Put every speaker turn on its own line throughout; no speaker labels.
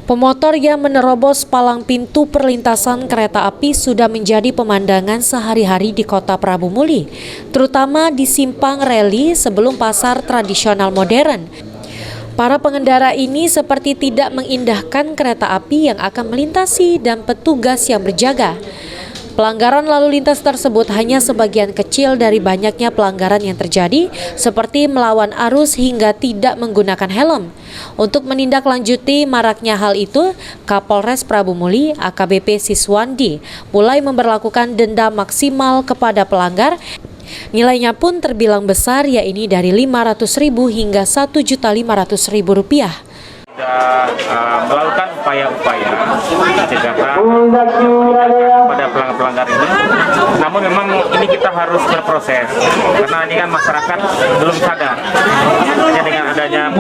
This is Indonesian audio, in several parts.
Pemotor yang menerobos palang pintu perlintasan kereta api sudah menjadi pemandangan sehari-hari di Kota Prabu Muli, terutama di simpang reli sebelum pasar tradisional modern. Para pengendara ini seperti tidak mengindahkan kereta api yang akan melintasi dan petugas yang berjaga. Pelanggaran lalu lintas tersebut hanya sebagian kecil dari banyaknya pelanggaran yang terjadi, seperti melawan arus hingga tidak menggunakan helm. Untuk menindaklanjuti maraknya hal itu, Kapolres Prabu Muli AKBP Siswandi mulai memberlakukan denda maksimal kepada pelanggar. Nilainya pun terbilang besar, yakni dari Rp500.000 hingga Rp1.500.000.
Sudah melakukan upaya-upaya pencegahan pada pelanggar ini. Namun memang ini kita harus berproses karena ini kan masyarakat belum sadar. Hanya dengan adanya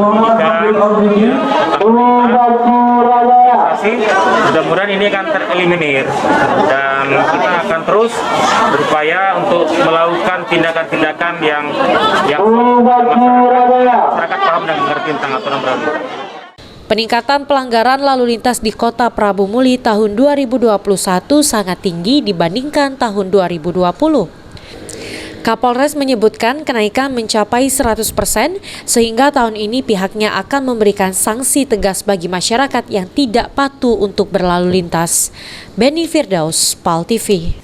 mudah-mudahan ini akan tereliminir dan kita akan terus berupaya untuk melakukan tindakan-tindakan yang masyarakat paham dan mengerti tentang aturan berlalu.
Peningkatan pelanggaran lalu lintas di Kota Prabu Muli tahun 2021 sangat tinggi dibandingkan tahun 2020. Kapolres menyebutkan kenaikan mencapai 100%, sehingga tahun ini pihaknya akan memberikan sanksi tegas bagi masyarakat yang tidak patuh untuk berlalu lintas. Beni Firdaus, PAL TV.